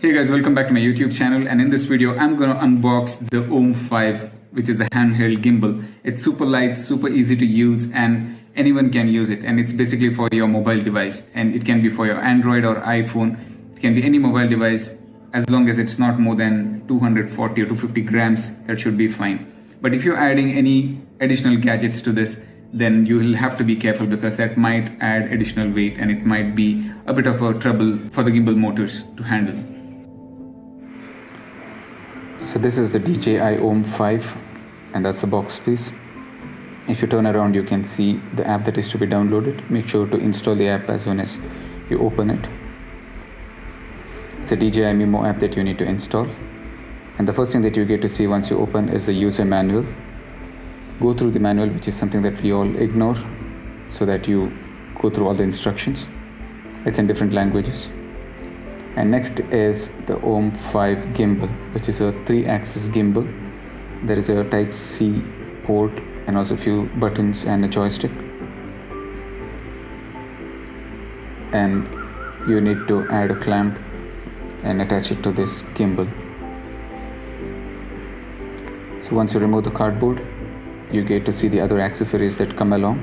Hey guys, welcome back to my YouTube channel, and in this video I'm gonna unbox the OM 5, which is a handheld gimbal. It's super light, super easy to use, and anyone can use it, and it's basically for your mobile device, and it can be for your Android or iPhone. It can be any mobile device as long as it's not more than 240 or 250 grams. That should be fine. But if you're adding any additional gadgets to this, then you will have to be careful, because that might add additional weight and it might be a bit of a trouble for the gimbal motors to handle. So this is the DJI OM 5, and that's the box piece. If you turn around, you can see the app that is to be downloaded. Make sure to install the app as soon as you open it. It's a DJI Memo app that you need to install. And the first thing that you get to see once you open is the user manual. Go through the manual, which is something that we all ignore, so that you go through all the instructions. It's in different languages. And next is the OM 5 gimbal, which is a 3-axis gimbal. There is a Type-C port and also a few buttons and a joystick. And you need to add a clamp and attach it to this gimbal. So once you remove the cardboard, you get to see the other accessories that come along.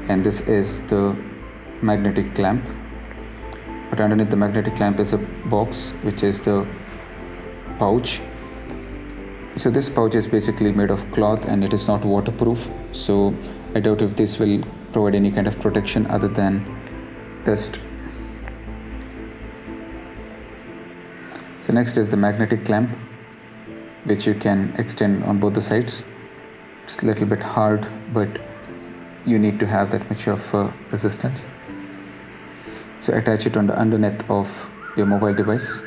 And this is the magnetic clamp. But underneath the magnetic clamp is a box, which is the pouch. So this pouch is basically made of cloth and it is not waterproof. So I doubt if this will provide any kind of protection other than dust. So next is the magnetic clamp, which you can extend on both the sides. It's a little bit hard, but you need to have that much of resistance. So attach it on the underneath of your mobile device.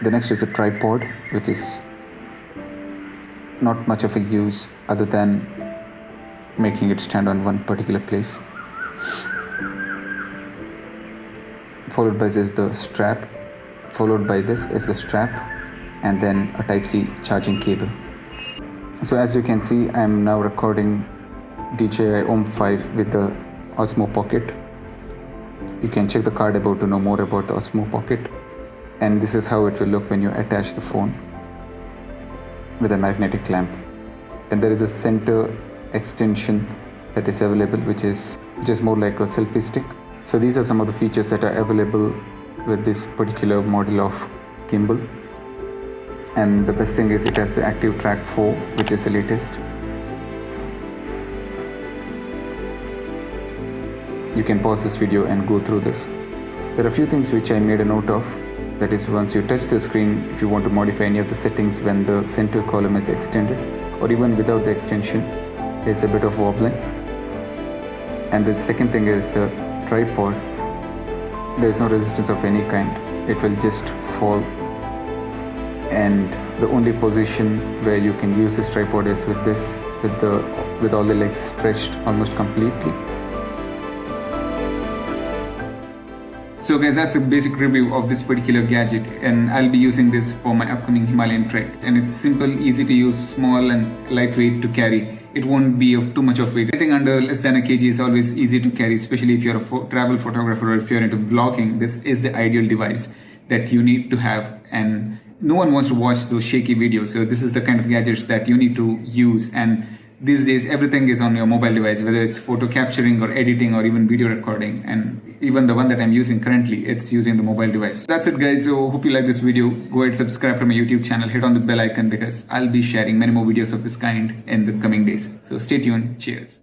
The next is the tripod, which is not much of a use other than making it stand on one particular place. Followed by this is the strap. Followed by this is the strap, and then a Type-C charging cable. So as you can see, I am now recording DJI OM 5 with the Osmo Pocket. You can check the card above to know more about the Osmo Pocket. And this is how it will look when you attach the phone with a magnetic clamp. And there is a center extension that is available, which is more like a selfie stick. So these are some of the features that are available with this particular model of gimbal. And the best thing is it has the active track 4, which is the latest. You can pause this video and go through this. There are a few things which I made a note of. That is, once you touch the screen, if you want to modify any of the settings when the center column is extended, or even without the extension, there's a bit of wobbling. And the second thing is the tripod. There's no resistance of any kind. It will just fall. And the only position where you can use this tripod is with this, with all the legs stretched almost completely. So guys, that's a basic review of this particular gadget, and I'll be using this for my upcoming Himalayan trek. And it's simple, easy to use, small and lightweight to carry. It won't be of too much of weight. Anything under less than a kg is always easy to carry, especially if you're a travel photographer or if you're into vlogging. This is the ideal device that you need to have, and no one wants to watch those shaky videos. So this is the kind of gadgets that you need to use. And these days, everything is on your mobile device, whether it's photo capturing or editing or even video recording. And even the one that I'm using currently, it's using the mobile device. That's it guys. So hope you like this video. Go ahead, subscribe to my YouTube channel, hit on the bell icon, because I'll be sharing many more videos of this kind in the coming days. So stay tuned. Cheers.